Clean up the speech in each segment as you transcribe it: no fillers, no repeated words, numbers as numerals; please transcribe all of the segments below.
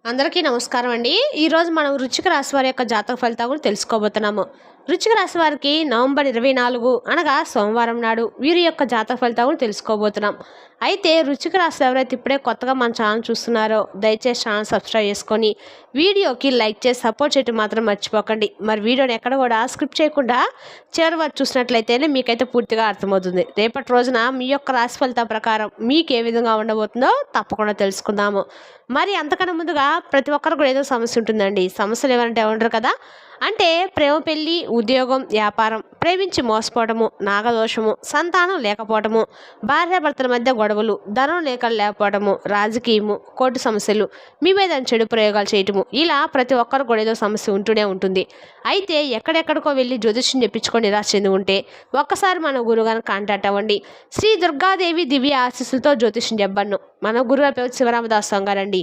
అందరికీ నమస్కారం అండి. ఈరోజు మనం వృశ్చిక రాశి వారి యొక్క జాతక ఫలితాలు తెలుసుకోబోతున్నాము. వృశ్చిక రాశి వారికి నవంబర్ 24 అనగా సోమవారం నాడు వీరి యొక్క జాతక ఫలితాలు తెలుసుకోబోతున్నాం. అయితే వృశ్చిక రాశి ఎవరైతే ఇప్పుడే కొత్తగా మన ఛానల్ చూస్తున్నారో దయచేసి ఛానల్ సబ్స్క్రైబ్ చేసుకొని వీడియోకి లైక్ చేసి సపోర్ట్ చేయడం మాత్రం మర్చిపోకండి. మరి వీడియోని ఎక్కడ కూడా స్క్రిప్ట్ చేయకుండా చివరి వరకు చూసినట్లయితేనే మీకైతే పూర్తిగా అర్థమవుతుంది. రేపటి రోజున మీ యొక్క రాశి ఫలితం ప్రకారం మీకు ఏ విధంగా ఉండబోతుందో తప్పకుండా తెలుసుకుందాము. మరి అంతకన్నా ముందుగా ప్రతి ఒక్కరు కూడా ఏదో సమస్య ఉంటుందండి. సమస్యలు ఎవరంటే ఉండరు కదా. అంటే ప్రేమ, పెళ్ళి, ఉద్యోగం, వ్యాపారం, ప్రేమించి మోసపోవటము, నాగదోషము, సంతానం లేకపోవటము, భార్యాభర్తల మధ్య గొడవలు, ధనం లేకపోవటము, రాజకీయము, కోర్టు సమస్యలు, మీ మీద చెడు ప్రయోగాలు చేయటము, ఇలా ప్రతి ఒక్కరు కూడా ఏదో సమస్య ఉంటూనే ఉంటుంది. అయితే ఎక్కడెక్కడికో వెళ్ళి జ్యోతిష్యం చెప్పించుకొని నిరాశ చెంది ఉంటే ఒక్కసారి మన గురుగారిని కాంటాక్ట్ అవ్వండి. శ్రీ దుర్గాదేవి దివ్య ఆశీస్సులతో జ్యోతిష్యం చెప్పను మన గురుగారి పేరు శివరామదాస్ స్వామి గారండి.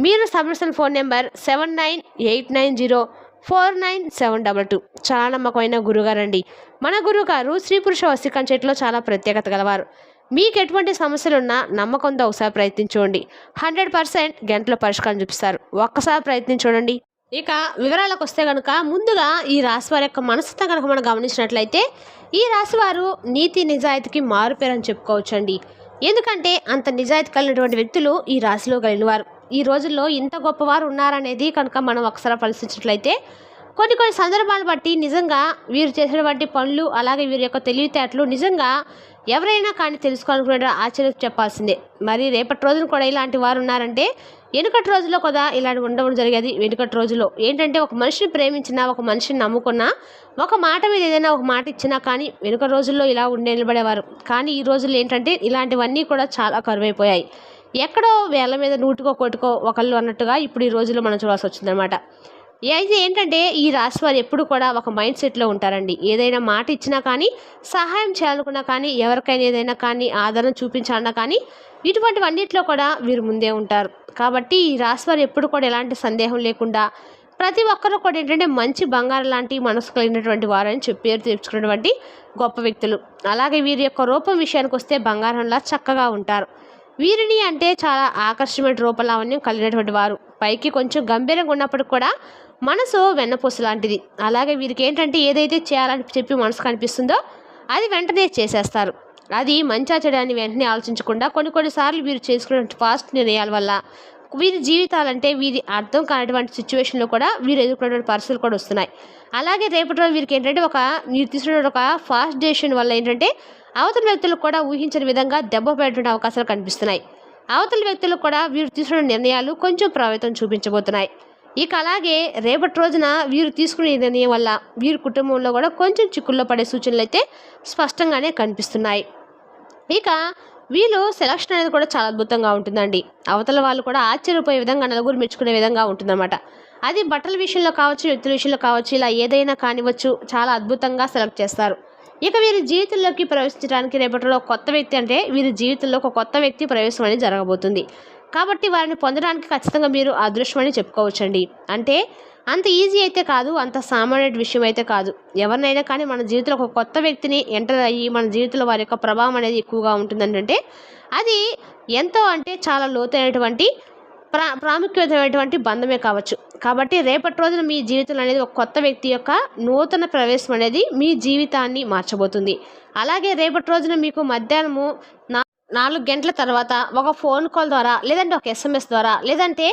మీరు సంప్రదించిన ఫోన్ నెంబర్ 7989049722. చాలా నమ్మకమైన గురుగారండి. మన గురుగారు స్త్రీ పురుష వశీకరణ చెట్టులో చాలా ప్రత్యేకత గలవారు. మీకు ఎటువంటి సమస్యలున్నా నమ్మకంతో ఒకసారి ప్రయత్నించండి. 100% గంటలో పరిష్కారం చూపిస్తారు. ఒక్కసారి ప్రయత్నించండి. ఇక వివరాలకు వస్తే కనుక ముందుగా ఈ రాశి వారి యొక్క మనస్తత్వం కనుక మనం గమనించినట్లయితే ఈ రాశి వారు నీతి నిజాయితీకి మారుపేరని చెప్పుకోవచ్చండి. ఎందుకంటే అంత నిజాయితీ కలిగినటువంటి వ్యక్తులు ఈ రాశిలో కలిగిన వారు. ఈ రోజుల్లో ఇంత గొప్పవారు ఉన్నారనేది కనుక మనం ఒకసారి పరిశీలించినట్లయితే కొన్ని సందర్భాలు బట్టి నిజంగా వీరు చేసినటువంటి పనులు అలాగే వీరి యొక్క తెలివితేటలు నిజంగా ఎవరైనా కానీ తెలుసుకోవాలనుకునే ఆశ్చర్యం చెప్పాల్సిందే. మరి రేపటి రోజున కూడా ఇలాంటి వారు ఉన్నారంటే వెనుకటి రోజుల్లో కూడా ఇలాంటి ఉండడం జరిగేది. వెనుకటి రోజుల్లో ఏంటంటే ఒక మనిషిని ప్రేమించినా ఒక మనిషిని నమ్ముకున్నా ఒక మాట మీద ఏదైనా ఒక మాట ఇచ్చినా కానీ వెనుక రోజుల్లో ఇలా ఉండి నిలబడేవారు. కానీ ఈ రోజుల్లో ఏంటంటే ఇలాంటివన్నీ కూడా చాలా కరువైపోయాయి. ఎక్కడో వేళ్ళ మీద నూటికో కోటికో ఒకళ్ళు అన్నట్టుగా ఇప్పుడు ఈ రోజుల్లో మనం చూడాల్సి వచ్చిందనమాట. అయితే ఏంటంటే ఈ రాశి వారు ఎప్పుడు కూడా ఒక మైండ్ సెట్లో ఉంటారండి. ఏదైనా మాట ఇచ్చినా కానీ సహాయం చేయాలనుకున్నా కానీ ఎవరికైనా ఏదైనా కానీ ఆదరణ చూపించాలన్నా కానీ ఇటువంటివన్నిట్లో కూడా వీరు ముందే ఉంటారు. కాబట్టి ఈ రాశి వారు ఎప్పుడు కూడా ఎలాంటి సందేహం లేకుండా ప్రతి ఒక్కరూ కూడా ఏంటంటే మంచి బంగారం లాంటి మనసు కలిగినటువంటి వారని పేరు తెచ్చుకున్నటువంటి గొప్ప వ్యక్తులు. అలాగే వీరి యొక్క రూపం విషయానికి వస్తే బంగారంలా చక్కగా ఉంటారు. వీరిని అంటే చాలా ఆకర్షణమైన రూపలావణ్యం కలిగినటువంటి వారు. పైకి కొంచెం గంభీరంగా ఉన్నప్పటికి కూడా మనసు వెన్నపూస లాంటిది. అలాగే వీరికి ఏంటంటే ఏదైతే చేయాలని చెప్పి మనసు కనిపిస్తుందో అది వెంటనే చేసేస్తారు. అది మంచా చెడని వెంటనే ఆలోచించకుండా కొన్నిసార్లు వీరు చేసుకునే ఫాస్ట్ నిర్ణయాల వల్ల వీరి జీవితాలంటే వీరి అర్థం కానటువంటి సిచ్యువేషన్లో కూడా వీరు ఎదుర్కొనేటువంటి పరిస్థితులు కూడా వస్తున్నాయి. అలాగే రేపటి రోజు వీరికి ఏంటంటే వీరు తీసుకునే ఒక ఫాస్ట్ డెసిషన్ వల్ల ఏంటంటే అవతల వ్యక్తులకు కూడా ఊహించని విధంగా దెబ్బ పడేటువంటి అవకాశాలు కనిపిస్తున్నాయి. అవతల వ్యక్తులకు కూడా వీరు తీసుకున్న నిర్ణయాలు కొంచెం ప్రభావితం చూపించబోతున్నాయి. ఇక అలాగే రేపటి రోజున వీరు తీసుకునే నిర్ణయం వల్ల వీరి కుటుంబంలో కూడా కొంచెం చిక్కుల్లో పడే సూచనలు అయితే స్పష్టంగానే కనిపిస్తున్నాయి. ఇక వీళ్ళు సెలక్షన్ అనేది కూడా చాలా అద్భుతంగా ఉంటుందండి. అవతల వాళ్ళు కూడా ఆశ్చర్యపోయే విధంగా నలుగురు మెచ్చుకునే విధంగా ఉంటుందన్నమాట. అది బట్టల విషయంలో కావచ్చు, వ్యక్తుల విషయంలో కావచ్చు, ఇలా ఏదైనా కానివచ్చు చాలా అద్భుతంగా సెలెక్ట్ చేస్తారు. ఇక వీరి జీవితంలోకి ప్రవేశించడానికి రేపటిలో కొత్త వ్యక్తి అంటే వీరి జీవితంలో ఒక కొత్త వ్యక్తి ప్రవేశం అనేది జరగబోతుంది. కాబట్టి వారిని పొందడానికి ఖచ్చితంగా మీరు అదృష్టం అని చెప్పుకోవచ్చండి. అంటే అంత ఈజీ అయితే కాదు, అంత సామాన్య విషయం అయితే కాదు. ఎవరినైనా కానీ మన జీవితంలో ఒక కొత్త వ్యక్తిని ఎంటర్ అయ్యి మన జీవితంలో వారి యొక్క ప్రభావం అనేది ఎక్కువగా ఉంటుందంటే అది ఎంతో అంటే చాలా లోతైనటువంటి ప్రాముఖ్యమైనటువంటి బంధమే కావచ్చు. కాబట్టి రేపటి రోజున మీ జీవితంలో అనేది ఒక కొత్త వ్యక్తి యొక్క నూతన ప్రవేశం అనేది మీ జీవితాన్ని మార్చబోతుంది. అలాగే రేపటి రోజున మీకు మధ్యాహ్నము 4 గంటల తర్వాత ఒక ఫోన్ కాల్ ద్వారా లేదంటే ఒక SMS ద్వారా లేదంటే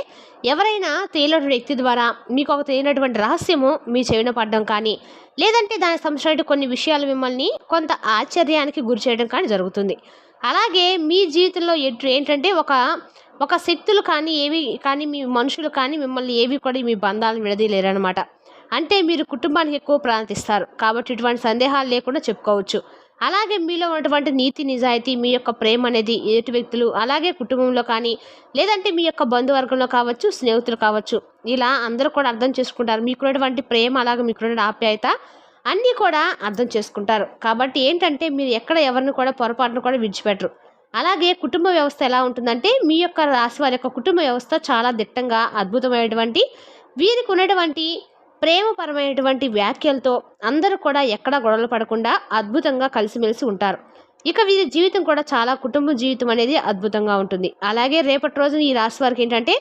ఎవరైనా తెలియని వ్యక్తి ద్వారా మీకు ఒక తెలియనటువంటి రహస్యము మీ చెవిన పడడం కానీ లేదంటే దానికి సంబంధించిన కొన్ని విషయాలు మిమ్మల్ని కొంత ఆశ్చర్యానికి గురి చేయడం కానీ జరుగుతుంది. అలాగే మీ జీవితంలో ఏంటంటే ఒక శక్తులు కానీ ఏవి కానీ మీ మనుషులు కానీ మిమ్మల్ని ఏవి కూడా మీ బంధాలను విడదీయలేరనమాట. అంటే మీరు కుటుంబానికి ఎక్కువ ప్రాధాన్యత ఇస్తారు. కాబట్టి ఇటువంటి సందేహాలు లేకుండా చెప్పుకోవచ్చు. అలాగే మీలో ఉన్నటువంటి నీతి నిజాయితీ మీ యొక్క ప్రేమ అనేది ఎదుటి వ్యక్తులు అలాగే కుటుంబంలో కానీ లేదంటే మీ యొక్క బంధువర్గంలో కావచ్చు, స్నేహితులు కావచ్చు, ఇలా అందరూ కూడా అర్థం చేసుకుంటారు. మీకున్నటువంటి ప్రేమ అలాగే మీకున్న ఆప్యాయత అన్నీ కూడా అర్థం చేసుకుంటారు. కాబట్టి ఏంటంటే మీరు ఎక్కడ ఎవరిని కూడా పొరపాటును కూడా విడిచిపెట్టరు. అలాగే కుటుంబ వ్యవస్థ ఎలా ఉంటుందంటే మీ యొక్క రాశి వారి యొక్క కుటుంబ వ్యవస్థ చాలా దిట్టంగా అద్భుతమైనటువంటి వీరికి ఉన్నటువంటి ప్రేమపరమైనటువంటి వ్యాఖ్యలతో అందరూ కూడా ఎక్కడా గొడవలు పడకుండా అద్భుతంగా కలిసిమెలిసి ఉంటారు. ఇక వీరి జీవితం కూడా చాలా కుటుంబ జీవితం అనేది అద్భుతంగా ఉంటుంది. అలాగే రేపటి రోజున ఈ రాశి వారికి ఏంటంటే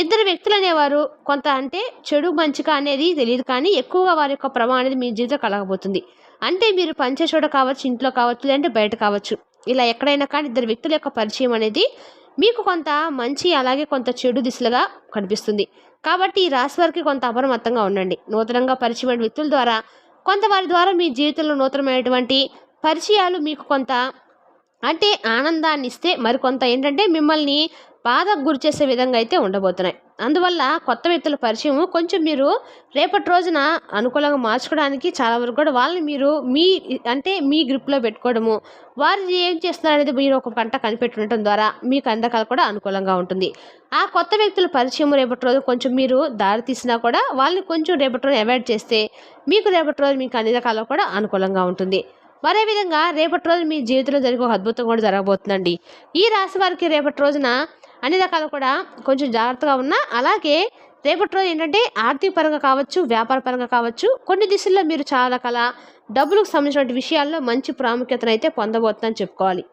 ఇద్దరు వ్యక్తులు అనేవారు కొంత అంటే చెడు మంచిగా అనేది తెలియదు, కానీ ఎక్కువగా వారి యొక్క ప్రభావం అనేది మీ జీవితం కలగబోతుంది. అంటే మీరు పనిచేసే చోట కావచ్చు, ఇంట్లో కావచ్చు, లేదంటే బయట కావచ్చు, ఇలా ఎక్కడైనా కానీ ఇద్దరు వ్యక్తుల యొక్క పరిచయం అనేది మీకు కొంత మంచి అలాగే కొంత చెడు దిశలుగా కనిపిస్తుంది. కాబట్టి ఈ రాశి వారికి కొంత అప్రమత్తంగా ఉండండి. నూతనంగా పరిచయమైన వ్యక్తుల ద్వారా కొంత వారి ద్వారా మీ జీవితంలో నూతనమైనటువంటి పరిచయాలు మీకు కొంత అంటే ఆనందాన్ని ఇస్తే, మరికొంత ఏంటంటే మిమ్మల్ని బాధకు గురి చేసే విధంగా అయితే ఉండబోతున్నాయి. అందువల్ల కొత్త వ్యక్తుల పరిచయం కొంచెం మీరు రేపటి రోజున అనుకూలంగా మార్చుకోవడానికి చాలా వరకు కూడా వాళ్ళని మీరు మీ గ్రిప్లో పెట్టుకోవడము, వారు ఏం చేస్తున్నారు అనేది మీరు ఒక పంట కనిపెట్టడం ద్వారా మీకు అందకాలు కూడా అనుకూలంగా ఉంటుంది. ఆ కొత్త వ్యక్తుల పరిచయం రేపటి రోజు కొంచెం మీరు దారి తీసినా కూడా వాళ్ళని కొంచెం రేపటి రోజు అవాయిడ్ చేస్తే మీకు రేపటి రోజు మీకు అన్ని రకాలు కూడా అనుకూలంగా ఉంటుంది. మరే విధంగా రేపటి రోజు మీ జీవితంలో జరిగే ఒక అద్భుతం కూడా జరగబోతుందండి. ఈ రాశి వారికి రేపటి రోజున అన్ని రకాలు కూడా కొంచెం జాగ్రత్తగా ఉన్నా, అలాగే రేపటి రోజు ఏంటంటే ఆర్థిక పరంగా కావచ్చు, వ్యాపార పరంగా కావచ్చు, కొన్ని దిశల్లో మీరు చాలా రకాల డబ్బులకు సంబంధించిన విషయాల్లో మంచి ప్రాముఖ్యతను అయితే పొందబోతుందని చెప్పుకోవాలి.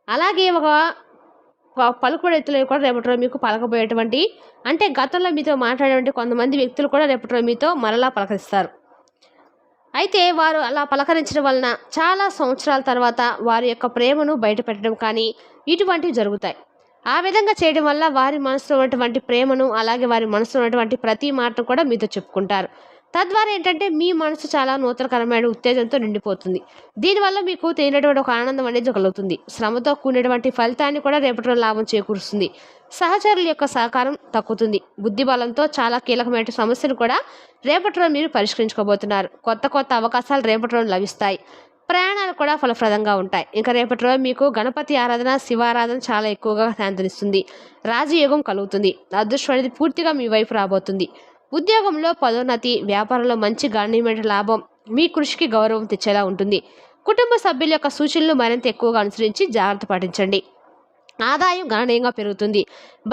అలాగే ఒక పలుకుబడి వ్యక్తులు కూడా రేపటి రోజు మీకు పలకబోయేటువంటి అంటే గతంలో మీతో మాట్లాడేటువంటి కొంతమంది వ్యక్తులు కూడా రేపటి రోజు మీతో మరలా పలకరిస్తారు. అయితే వారు అలా పలకరించడం వలన చాలా సంవత్సరాల తర్వాత వారి యొక్క ప్రేమను బయటపెట్టడం కానీ ఇటువంటివి జరుగుతాయి. ఆ విధంగా చేయడం వల్ల వారి మనసులో ఉన్నటువంటి ప్రేమను అలాగే వారి మనసులో ఉన్నటువంటి ప్రతి మాట కూడా మీతో చెప్పుకుంటారు. తద్వారా ఏంటంటే మీ మనసు చాలా నూతనకరమైన ఉత్తేజంతో నిండిపోతుంది. దీనివల్ల మీకు తెలియనటువంటి ఒక ఆనందం అనేది కలుగుతుంది. శ్రమతో కూడినటువంటి ఫలితాన్ని కూడా రేపటి రోజు లాభం చేకూరుస్తుంది. సహచరుల యొక్క సహకారం తగ్గుతుంది. బుద్ధి బలంతో చాలా కీలకమైన సమస్యలు కూడా రేపటి రోజు మీరు పరిష్కరించుకోబోతున్నారు. కొత్త కొత్త అవకాశాలు రేపటి రోజు లభిస్తాయి. ప్రయాణాలు కూడా ఫలప్రదంగా ఉంటాయి. ఇంకా రేపటి రోజు మీకు గణపతి ఆరాధన, శివారాధన చాలా ఎక్కువగా శాంతినిస్తుంది. రాజయోగం కలుగుతుంది. అదృష్టం అనేది పూర్తిగా మీ వైపు రాబోతుంది. ఉద్యోగంలో పదోన్నతి, వ్యాపారంలో మంచి గణనీయమైన లాభం మీ కృషికి గౌరవం తెచ్చేలా ఉంటుంది. కుటుంబ సభ్యుల యొక్క సూచనలు మరింత ఎక్కువగా అనుసరించి జాగ్రత్త పాటించండి. ఆదాయం గణనీయంగా పెరుగుతుంది.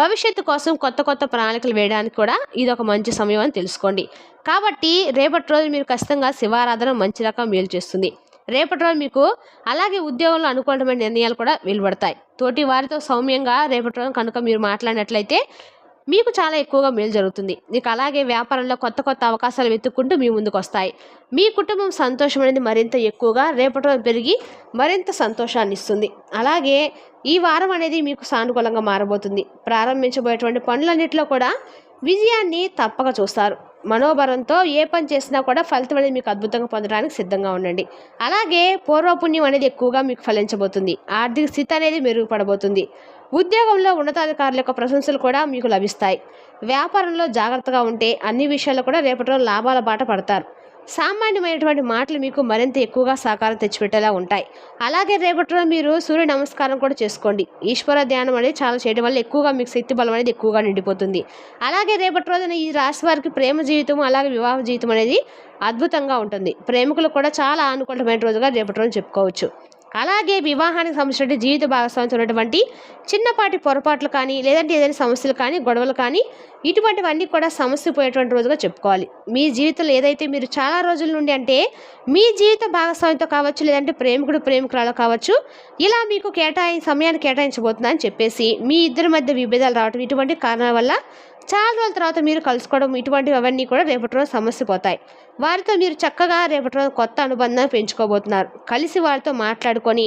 భవిష్యత్తు కోసం కొత్త కొత్త ప్రణాళికలు వేయడానికి కూడా ఇది ఒక మంచి సమయం అని తెలుసుకోండి. కాబట్టి రేపటి రోజు మీరు ఖచ్చితంగా శివారాధన మంచి రకం మేలు చేస్తుంది. రేపటి రోజు మీకు అలాగే ఉద్యోగంలో అనుకూలమైన నిర్ణయాలు కూడా వెలువడతాయి. తోటి వారితో సౌమ్యంగా రేపటి రోజు కనుక మీరు మాట్లాడినట్లయితే మీకు చాలా ఎక్కువగా మేలు జరుగుతుంది. ఇక అలాగే వ్యాపారంలో కొత్త కొత్త అవకాశాలు వెతుక్కుంటూ మీ ముందుకు వస్తాయి. మీ కుటుంబం సంతోషం అనేది మరింత ఎక్కువగా రేపటి రోజు పెరిగి మరింత సంతోషాన్ని ఇస్తుంది. అలాగే ఈ వారం అనేది మీకు సానుకూలంగా మారబోతుంది. ప్రారంభించబోయేటువంటి పనులన్నింటిలో కూడా విజయాన్ని తప్పక చూస్తారు. మనోబలంతో ఏ పని చేసినా కూడా ఫలితం అనేది మీకు అద్భుతంగా పొందడానికి సిద్ధంగా ఉండండి. అలాగే పూర్వపుణ్యం అనేది ఎక్కువగా మీకు ఫలించబోతుంది. ఆర్థిక స్థితి అనేది మెరుగుపడబోతుంది. ఉద్యోగంలో ఉన్నతాధికారుల యొక్క ప్రశంసలు కూడా మీకు లభిస్తాయి. వ్యాపారంలో జాగ్రత్తగా ఉంటే అన్ని విషయాల్లో కూడా రేపటి రోజు లాభాల బాట పడతారు. సామాన్యమైనటువంటి మాటలు మీకు మరింత ఎక్కువగా సహకారం తెచ్చిపెట్టేలా ఉంటాయి. అలాగే రేపటి రోజు మీరు సూర్య నమస్కారం కూడా చేసుకోండి. ఈశ్వర ధ్యానం అనేది చాలా చేయడం వల్ల ఎక్కువగా మీకు శక్తి బలం అనేది ఎక్కువగా నిండిపోతుంది. అలాగే రేపటి రోజున ఈ రాశి వారికి ప్రేమ జీవితం అలాగే వివాహ జీవితం అనేది అద్భుతంగా ఉంటుంది. ప్రేమికులు కూడా చాలా అనుకూలమైన రోజుగా రేపటి రోజు చెప్పుకోవచ్చు. అలాగే వివాహానికి సంబంధించిన జీవిత భాగస్వామితో ఉన్నటువంటి చిన్నపాటి పొరపాట్లు కానీ లేదంటే ఏదైనా సమస్యలు కానీ గొడవలు కానీ ఇటువంటివన్నీ కూడా సమస్య పోయేటువంటి రోజుగా చెప్పుకోవాలి. మీ జీవితంలో ఏదైతే మీరు చాలా రోజుల నుండి అంటే మీ జీవిత భాగస్వామితో కావచ్చు లేదంటే ప్రేమికురాలు కావచ్చు ఇలా మీకు సమయాన్ని కేటాయించబోతుందని చెప్పేసి మీ ఇద్దరి మధ్య విభేదాలు రావటం ఇటువంటి కారణాల వల్ల చాలా రోజుల తర్వాత మీరు కలుసుకోవడం ఇటువంటివి అవన్నీ కూడా రేపటి రోజు సమస్య పోతాయి. వారితో మీరు చక్కగా రేపటి రోజు కొత్త అనుబంధాన్ని పెంచుకోబోతున్నారు. కలిసి వారితో మాట్లాడుకొని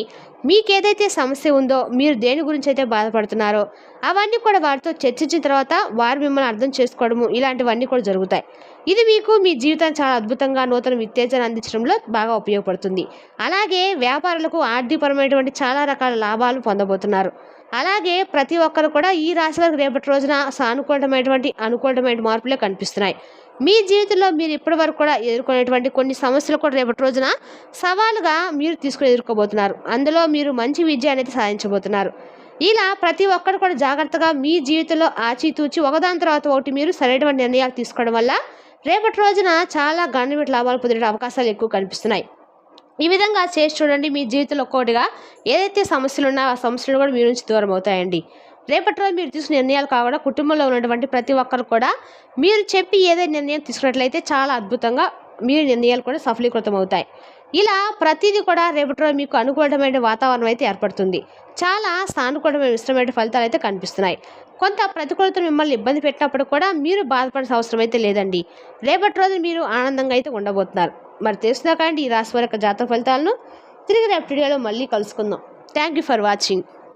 మీకేదైతే సమస్య ఉందో మీరు దేని గురించి అయితే బాధపడుతున్నారో అవన్నీ కూడా వారితో చర్చించిన తర్వాత వారు మిమ్మల్ని అర్థం చేసుకోవడము ఇలాంటివన్నీ కూడా జరుగుతాయి. ఇది మీకు మీ జీవితాన్ని చాలా అద్భుతంగా నూతన ఉత్తేజాన్ని అందించడంలో బాగా ఉపయోగపడుతుంది. అలాగే వ్యాపారులకు ఆర్థికపరమైనటువంటి చాలా రకాల లాభాలు పొందబోతున్నారు. అలాగే ప్రతి ఒక్కరు కూడా ఈ రాశి వారికి రేపటి రోజున అనుకూలమైన మార్పులే కనిపిస్తున్నాయి. మీ జీవితంలో మీరు ఇప్పటి వరకు కూడా ఎదుర్కొనేటువంటి కొన్ని సమస్యలు కూడా రేపటి రోజున సవాలుగా మీరు ఎదుర్కోబోతున్నారు. అందులో మీరు మంచి విజయ అనేది సాధించబోతున్నారు. ఇలా ప్రతి ఒక్కరు కూడా జాగ్రత్తగా మీ జీవితంలో ఆచితూచి ఒకదాని తర్వాత ఒకటి మీరు సరైన నిర్ణయాలు తీసుకోవడం వల్ల రేపటి రోజున చాలా గణనీయమైన లాభాలు పొందే అవకాశాలు ఎక్కువ కనిపిస్తున్నాయి. ఈ విధంగా చేసి చూడండి. మీ జీవితంలో ఒక్కోటిగా ఏదైతే సమస్యలు ఉన్నాయో ఆ సమస్యలు కూడా మీ నుంచి దూరం అవుతాయండి. రేపటి రోజు మీరు తీసుకునే నిర్ణయాలు కాకుండా కుటుంబంలో ఉన్నటువంటి ప్రతి ఒక్కరు కూడా మీరు చెప్పి ఏదైనా నిర్ణయం తీసుకున్నట్లయితే చాలా అద్భుతంగా మీ నిర్ణయాలు కూడా సఫలీకృతం అవుతాయి. ఇలా ప్రతిదీ కూడా రేపటి రోజు మీకు అనుకూలమైన వాతావరణం అయితే ఏర్పడుతుంది. చాలా సానుకూలమైన ఇష్టమైన ఫలితాలు అయితే కనిపిస్తున్నాయి. కొంత ప్రతికూలతలు మిమ్మల్ని ఇబ్బంది పెట్టినప్పుడు కూడా మీరు బాధపడాల్సిన అవసరం అయితే లేదండి. రేపటి రోజు మీరు ఆనందంగా అయితే ఉండబోతున్నారు. మరి తెలుసునా కానీ ఈ రాశి వారి యొక్క జాతక ఫలితాలను తిరిగి రేపటి వీడియోలో మళ్ళీ కలుసుకుందాం. Thank you for watching.